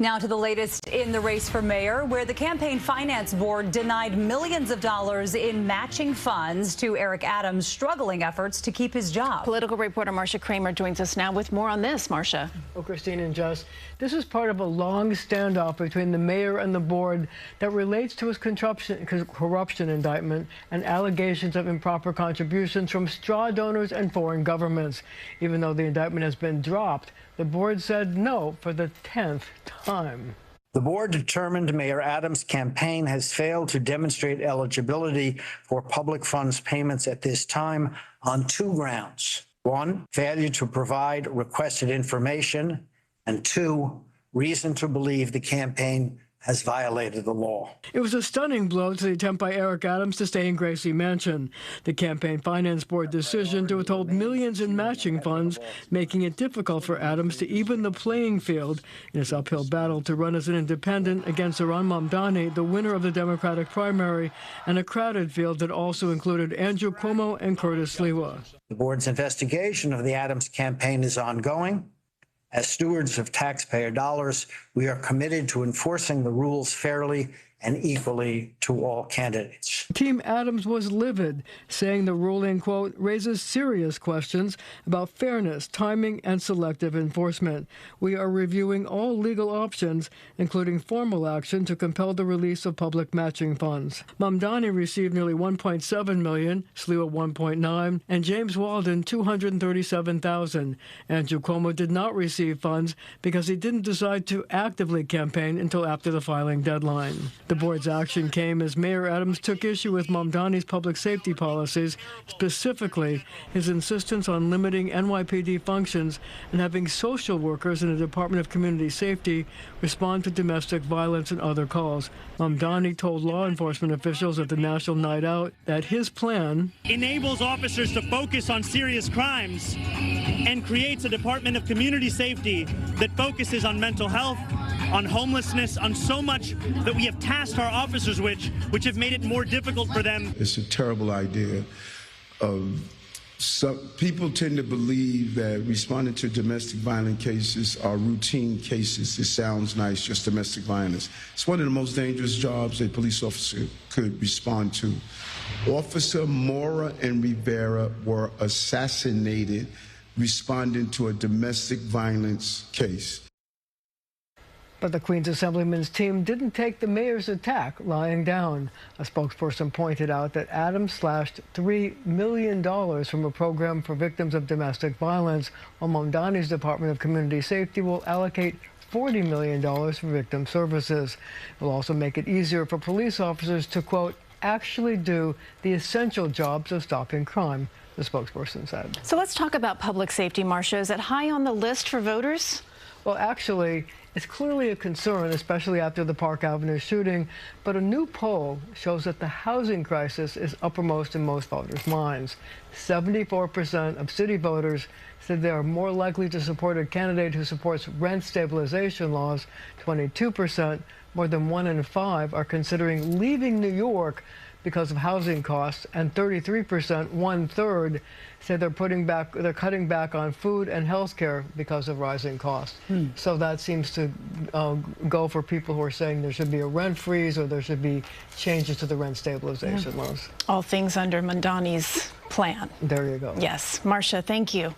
Now to the latest in the race for mayor, where the Campaign Finance Board denied millions of dollars in matching funds to Eric Adams' struggling efforts to keep his job. Political reporter Marcia Kramer joins us now with more on this. Marcia. Well, Christine and Jess, this is part of a long standoff between the mayor and the board that relates to his corruption indictment and allegations of improper contributions from straw donors and foreign governments. Even though the indictment has been dropped, the board said no for the 10th time. The board determined Mayor Adams' campaign has failed to demonstrate eligibility for public funds payments at this time on two grounds. One, failure to provide requested information, and two, reason to believe the campaign has violated the law. It was a stunning blow to the attempt by Eric Adams to stay in Gracie Mansion. The Campaign Finance Board decision to withhold millions in matching funds, making it difficult for Adams to even the playing field in his uphill battle to run as an independent against Zohran Mamdani, the winner of the Democratic primary, and a crowded field that also included Andrew Cuomo and Curtis Sliwa. The board's investigation of the Adams campaign is ongoing. As stewards of taxpayer dollars, we are committed to enforcing the rules fairly and equally to all candidates. Team Adams was livid, saying the ruling, quote, raises serious questions about fairness, timing, and selective enforcement. We are reviewing all legal options, including formal action to compel the release of public matching funds. Mamdani received nearly $1.7 million, Sliwa $1.9, and James Walden $237,000. Andrew Cuomo did not receive funds because he didn't decide to actively campaign until after the filing deadline. The board's action came as Mayor Adams took issue with Mamdani's public safety policies, specifically his insistence on limiting NYPD functions and having social workers in the Department of Community Safety respond to domestic violence and other calls. Mamdani told law enforcement officials at the National Night Out that his plan enables officers to focus on serious crimes and creates a Department of Community Safety that focuses on mental health, on homelessness, on so much that we have tasked our officers with, which have made it more difficult for them. It's a terrible idea. Some people tend to believe that responding to domestic violence cases are routine cases. It sounds nice, just domestic violence. It's one of the most dangerous jobs a police officer could respond to. Officer Mora and Rivera were assassinated responding to a domestic violence case. But the Queens Assemblyman's team didn't take the mayor's attack lying down. A spokesperson pointed out that Adams slashed $3 million from a program for victims of domestic violence, while Mamdani's Department of Community Safety will allocate $40 million for victim services. It will also make it easier for police officers to, quote, actually do the essential jobs of stopping crime, the spokesperson said. So let's talk about public safety, Marcia. Is it high on the list for voters? Well, actually, it's clearly a concern, especially after the Park Avenue shooting, but a new poll shows that the housing crisis is uppermost in most voters' minds. 74% of city voters said they are more likely to support a candidate who supports rent stabilization laws. 22%, more than 1 in 5, are considering leaving New York because of housing costs, and 33%, 1/3, say they're cutting back on food and health care because of rising costs. So that seems to go for people who are saying there should be a rent freeze or there should be changes to the rent stabilization laws. All things under Mamdani's plan. There you go. Yes. Marcia, thank you.